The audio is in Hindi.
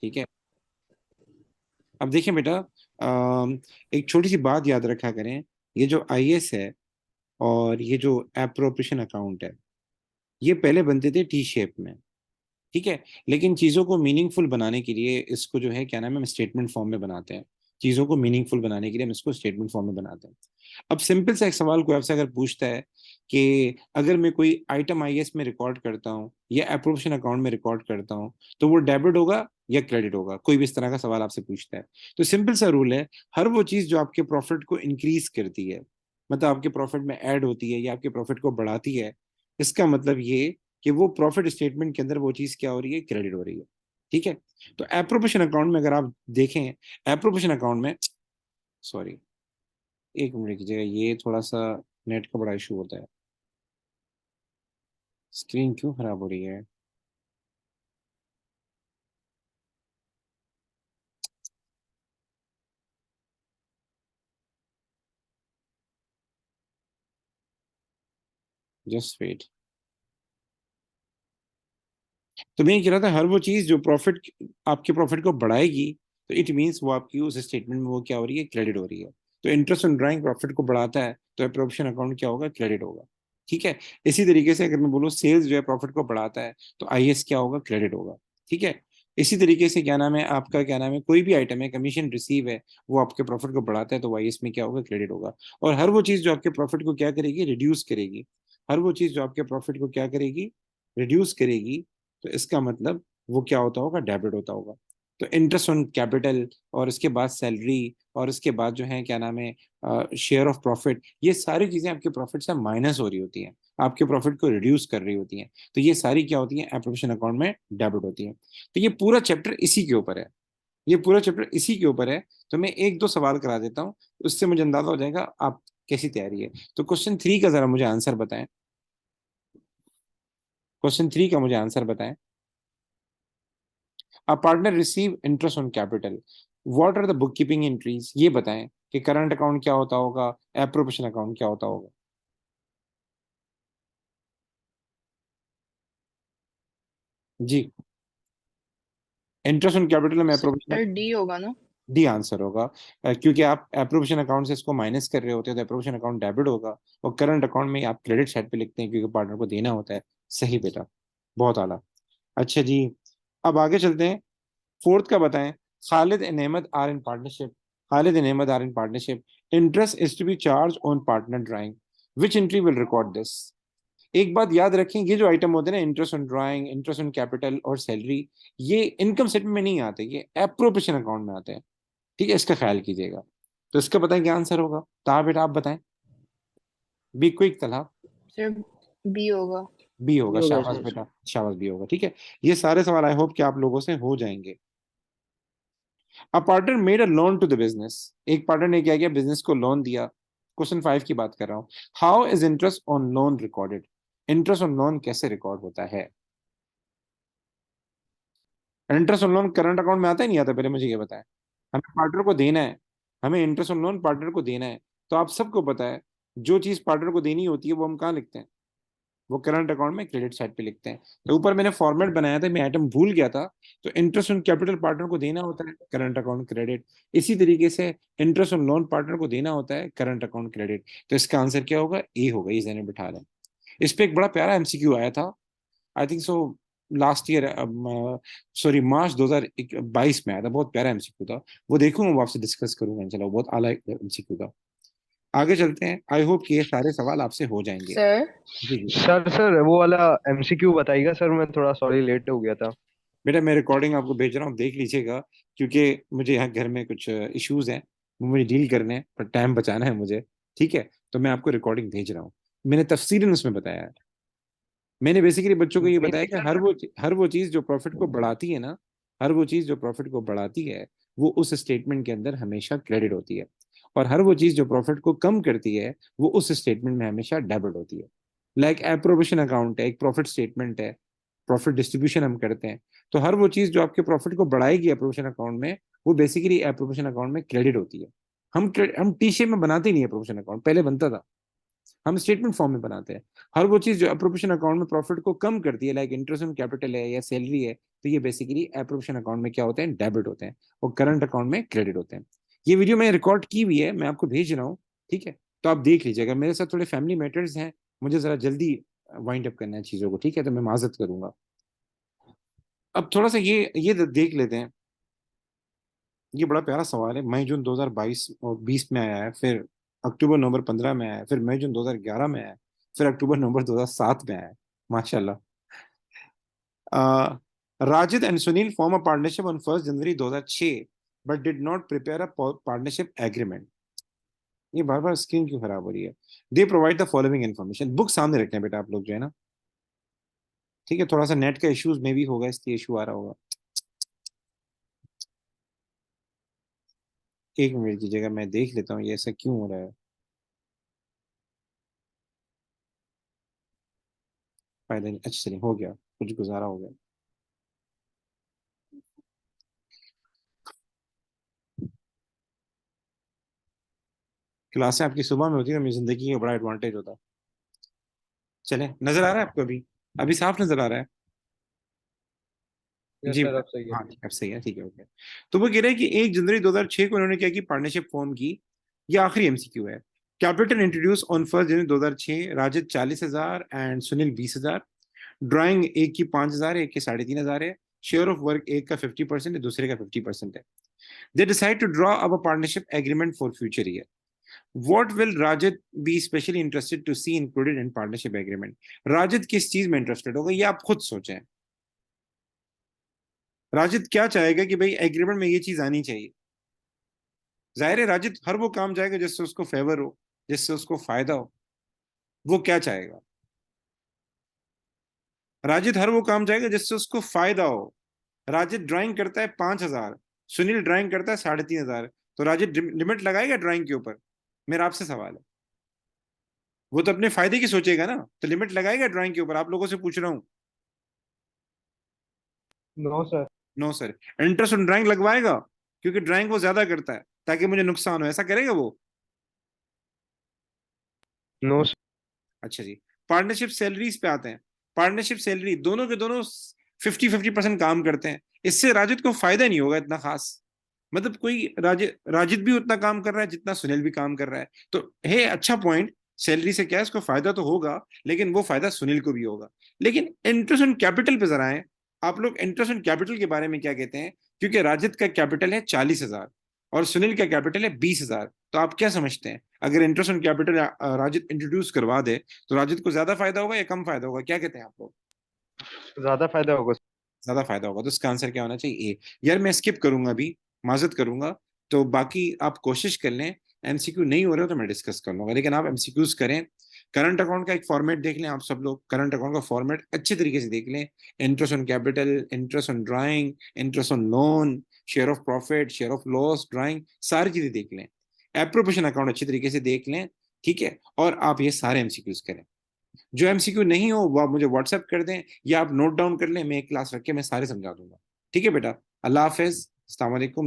ठीक है। अब देखिए बेटा, एक छोटी सी बात याद रखा करें, ये जो आईएएस है और ये जो एप्रोप्रिएशन अकाउंट है, ये पहले बनते थे टी शेप में। ठीक है। लेकिन चीजों को मीनिंगफुल बनाने के लिए इसको जो है क्या नाम है, हम स्टेटमेंट फॉर्म में बनाते हैं। चीजों को मीनिंगफुल बनाने के लिए हम इसको स्टेटमेंट फॉर्म में बनाते हैं। अब सिंपल सा एक सवाल कोई आपसे अगर पूछता है कि अगर मैं कोई आइटम आईएएस में रिकॉर्ड करता हूँ या अप्रोप्रिएशन अकाउंट में रिकॉर्ड करता हूँ, तो वो डेबिट होगा या क्रेडिट होगा? कोई भी इस तरह का सवाल आपसे पूछता है, तो सिंपल सा रूल है, हर वो चीज जो आपके प्रॉफिट को इंक्रीज करती है, मतलब आपके प्रॉफिट में ऐड होती है या आपके प्रॉफिट को बढ़ाती है, इसका मतलब ये कि वो प्रॉफिट स्टेटमेंट के अंदर वो चीज क्या हो रही है, क्रेडिट हो रही है। ठीक है। तो एप्रोप्रिएशन अकाउंट में अगर आप देखें, एप्रोप्रिएशन अकाउंट में, सॉरी, एक मिनट कीजिएगा, ये थोड़ा सा नेट का बड़ा इशू होता है। स्क्रीन क्यों खराब हो रही है? Just wait. तो मैं ये कह रहा था, हर वो चीज जो प्रॉफिट, आपके प्रॉफिट को बढ़ाएगी, तो इट मीन्स वो आपकी उस स्टेटमेंट में वो क्या हो रही है, क्रेडिट हो रही है। तो इंटरेस्ट ऑन ड्राइंग प्रॉफिट को बढ़ाता है, तो एप्रोप्रिएशन अकाउंट क्या होगा, क्रेडिट होगा। ठीक है। इसी तरीके से अगर मैं बोलूँ सेल्स जो है प्रॉफिट को बढ़ाता है, तो आईएस क्या होगा, क्रेडिट होगा। ठीक है। इसी तरीके से क्या नाम है आपका, क्या नाम है, कोई भी आइटम है, कमीशन रिसीव है, वो आपके प्रॉफिट को बढ़ाता है, तो आईएस में क्या होगा, क्रेडिट होगा। और हर वो चीज जो आपके प्रॉफिट को क्या करेगी, रिड्यूस करेगी, हर वो चीज जो आपके प्रॉफिट को क्या करेगी, रिड्यूस करेगी, तो इसका मतलब वो क्या होता होगा, डेबिट होता होगा। तो इंटरेस्ट ऑन कैपिटल, और इसके बाद सैलरी, और इसके बाद जो है क्या नाम है, शेयर ऑफ प्रॉफिट, ये सारी चीजें आपके प्रॉफिट से माइनस हो रही होती हैं, आपके प्रॉफिट को रिड्यूस कर रही होती हैं। तो ये सारी क्या होती हैं, एप्रोप्रिएशन अकाउंट में डेबिट होती है। तो ये पूरा चैप्टर इसी के ऊपर है, ये पूरा चैप्टर इसी के ऊपर है। तो मैं एक दो सवाल करा देता हूँ, उससे मुझे अंदाजा हो जाएगा आप कैसी तैयारी है। तो क्वेश्चन 3 का जरा मुझे आंसर बताएं, क्वेश्चन 3 का मुझे आंसर बताएं। A partner receive interest on capital, what are the book keeping entries, ये बताएं कि करंट अकाउंट क्या होता होगा, एप्रोप्रिएशन अकाउंट क्या होता होगा। जी, इंटरेस्ट ऑन कैपिटल में एप्रोप्रिएशन, सर डी होगा ना। डी आंसर होगा। क्योंकि आप एप्रोप्रिएशन अकाउंट से इसको माइनस कर रहे होते हैं, तो एप्रोप्रिएशन अकाउंट डेबिट होगा, और करंट अकाउंट में आप क्रेडिट साइड पे लिखते हैं क्योंकि पार्टनर को देना होता है। सही बेटा, बहुत आला। अच्छा जी, अब आगे चलते हैं। फोर्थ का बताएं। Khalid and Ahmed are in partnership, Khalid and Ahmed are in partnership, interest is to be charge on partner drawing, which entry will record this? एक बात याद रखें, ये जो आइटम होते हैं ना, interest on drawing, interest on capital और सैलरी, ये इनकम स्टेटमेंट में नहीं आते, ये एप्रोप्रिएशन अकाउंट में आते हैं। ठीक है, इसका ख्याल कीजिएगा। तो इसका बताएं क्या आंसर होगा, तो बेटा आप बताएं। बी क्विक तला। सर बी होगा। बी ये होगा, होगा शाबाश सर। बेटा, शाबाश, बी होगा। ठीक है। ये सारे सवाल आई होप कि आप लोगों से हो जाएंगे। A partner made a loan to the business, एक पार्टनर ने क्या किया, बिजनेस को लोन दिया। क्वेश्चन 5 की बात कर रहा हूं। How is interest on loan recorded, interest on loan कैसे रिकॉर्ड होता है? Interest on loan current account में आता है नहीं आता, पहले मुझे ये बताएं। हमें पार्टनर को देना है, हमें इंटरेस्ट ऑन लोन पार्टनर को देना है, तो आप सबको पता है, जो चीज पार्टनर को देनी होती है वो हम कहाँ लिखते हैं, वो करंट अकाउंट में क्रेडिट साइड पे लिखते हैं। तो ऊपर मैंने फॉर्मेट बनाया था, मैं आइटम भूल गया था। तो इंटरेस्ट ऑन कैपिटल पार्टनर को देना होता है, करंट अकाउंट क्रेडिट। इसी तरीके से इंटरेस्ट ऑन लोन पार्टनर को देना होता है, करंट अकाउंट क्रेडिट। तो इसका आंसर क्या होगा, ए होगा, ये जहन में बिठा लें। इस पे एक बड़ा प्यारा एमसीक्यू आया था, I think so last year, sorry March 2022 में आया था, बहुत प्यारा एमसीक्यू था। वो देखूंगा, वो आपसे डिस्कस करूंगा इंशाल्लाह, बहुत आला एमसीक्यू था। आगे चलते हैं, आई होप कि ये सारे सवाल आपसे हो जाएंगे। सर जी जी। सर सर वो वाला एमसीक्यू बताइएगा सर, मैं थोड़ा सॉरी लेट हो गया था। बेटा मैं रिकॉर्डिंग आपको भेज रहा हूँ, देख लीजिएगा, क्योंकि मुझे यहाँ घर में कुछ इश्यूज हैं, वो मुझे डील करने हैं, पर टाइम बचाना है मुझे। ठीक है। तो मैं आपको रिकॉर्डिंग भेज रहा हूँ, मैंने तफसीलन उसमें बताया है। मैंने बेसिकली बच्चों को ये बताया भेजिए कि सर। हर वो चीज जो प्रॉफिट को बढ़ाती है ना, हर वो चीज जो प्रॉफिट को बढ़ाती है, वो उस स्टेटमेंट के अंदर हमेशा क्रेडिट होती है, और हर वो चीज जो प्रॉफिट को कम करती है, वो उस स्टेटमेंट में हमेशा डेबिट होती है। लाइक एप्रोबेशन अकाउंट है, एक प्रॉफिट स्टेटमेंट है, प्रॉफिट डिस्ट्रीब्यूशन हम करते हैं। तो हर वो चीज जो आपके प्रॉफिट को बढ़ाएगी अप्रोबेशन अकाउंट में, वो बेसिकली अप्रोबेशन अकाउंट में क्रेडिट होती है। हम टी शेप में बनाते ही नहीं, अप्रोबेशन अकाउंट पहले बनता था, हम स्टेटमेंट फॉर्म में बनाते हैं। हर वो चीज जो अप्रोप्रिएशन अकाउंट में प्रॉफिट को कम करती है, लाइक इंटरेस्ट ऑन कैपिटल है या सैलरी है, तो ये बेसिकली अप्रोप्रिएशन अकाउंट में क्या होते हैं, डेबिट होते हैं, और करंट अकाउंट में क्रेडिट होते हैं। ये वीडियो मैंने रिकॉर्ड की हुई है, मैं आपको भेज रहा हूँ, ठीक है, तो आप देख लीजिएगा। मेरे साथ थोड़े फैमिली मैटर्स हैं, मुझे जरा जल्दी वाइंड अप करना है चीजों को, ठीक है, तो मैं माजरत करूंगा। अब थोड़ा सा ये देख लेते हैं। ये बड़ा प्यारा सवाल है। मई जून 2022 और 20 में आया है, फिर अक्टूबर नवंबर 15 में आया है, फिर मई जून 2011 में आया है, फिर अक्टूबर नवंबर 2007 में आया है। माशाल्लाह। Rajid and Sunil form a partnership on 1 January 2006 but did not prepare a partnership agreement. ये बार बार स्क्रीन क्यों खराब हो रही है? They provide the following information. Book सामने रखना है बेटा आप लोग जो है ना, ठीक है, थोड़ा सा नेट का इश्यूज में भी होगा, इसलिए इशू आ रहा होगा। एक मिनट कीजिएगा, मैं देख लेता हूँ ये ऐसा क्यों हो रहा है। फायदा नहीं, अच्छा चलिए हो गया, कुछ गुजारा हो गया। क्लासें आपकी सुबह में होती है तो मेरी जिंदगी का बड़ा एडवांटेज होता है। चले, नजर आ रहा है आपको अभी? अभी साफ नजर आ रहा है? यस जी सर, बेटा। अब सही है। हाँ अब सही है, ठीक है, ओके। तो वो कह रहे हैं कि 1 जनवरी 2006 को उन्होंने क्या की, पार्टनरशिप फॉर्म की। ये आखिरी एमसीक्यू है। Capital introduce on 1 January 2006, Rajat 40,000 and Sunil 20,000। Drawing एक की 5,000 है, एक की 3,500 है। शेयर ऑफ वर्क एक का 50% है, दूसरे का 50% है। They decide to draw up a partnership agreement for future year. What will Rajat be specially interested to see included in partnership agreement? राजिद किस चीज में इंटरेस्टेड होगा, ये आप खुद सोचें। राजिद क्या चाहेगा कि भाई एग्रीमेंट में ये चीज आनी चाहिए? जाहिर है राजिद हर वो काम चाहेगा जिससे उसको फेवर हो, जिससे उसको फायदा हो। वो क्या चाहेगा? राजिद हर वो काम चाहेगा जिससे उसको फायदा हो। राजिद ड्राइंग करता है 5,000, सुनील ड्राइंग करता है 3,500, तो राजिद लिमिट लगाएगा ड्राइंग के ऊपर? मेरा आपसे सवाल है। वो तो अपने फायदे की सोचेगा ना, तो लिमिट लगाएगा ड्राइंग के ऊपर? आप लोगों से पूछ रहा हूं। No sir. No sir. Interest on drawing लगवाएगा, क्योंकि ड्राइंग वो ज्यादा करता है ताकि मुझे नुकसान हो, ऐसा करेगा वो? No sir. अच्छा जी। पार्टनरशिप सैलरीज पे आते हैं। पार्टनरशिप सैलरी दोनों के दोनों 50-50% काम करते हैं। इससे राजिद को फायदा नहीं होगा इतना खास। मतलब कोई राजिद भी उतना काम कर रहा है जितना सुनील भी काम कर रहा है, तो है अच्छा पॉइंट। सैलरी से क्या है, इसको फायदा तो होगा, लेकिन वो फायदा सुनील को भी होगा। लेकिन इंटरेस्ट ऑन कैपिटल पे जरा आए। आप लोग इंटरेस्ट ऑन कैपिटल के बारे में क्या कहते हैं? क्योंकि राजिद का कैपिटल है 40,000 और सुनील का कैपिटल है 20,000, तो आप क्या समझते हैं, अगर इंटरेस्ट ऑन कैपिटल राजिद इंट्रोड्यूस करवा दे तो राजिद को ज्यादा फायदा होगा या कम फायदा होगा, क्या कहते हैं आप लोग? ज्यादा फायदा होगा। ज्यादा फायदा होगा, तो इसका आंसर क्या होना चाहिए? ए। यार मैं स्किप करूंगा अभी, माजरत करूंगा। तो बाकी आप कोशिश कर लें। एमसीक्यू नहीं हो रहे हो तो मैं डिस्कस कर लूंगा, लेकिन आप एमसीक्यूज करें। करंट अकाउंट का एक फॉर्मेट देख लें, आप सब लोग करंट अकाउंट का फॉर्मेट अच्छे तरीके से देख लें। Interest on capital, interest on drawing, interest on loan, share of profit, share of loss, drawing, सारी चीजें देख लें। एप्रोप्रिएशन अकाउंट अच्छी तरीके से देख लें, ठीक है, और आप ये सारे एमसीक्यूज करें। जो एमसीक्यू नहीं हो वो आप मुझे व्हाट्सएप कर दें, या आप नोट डाउन कर लें, मैं एक क्लास रख के मैं सारे समझा दूंगा। ठीक है बेटा, अल्लाह हाफिज, अस्सलाम वालेकुम।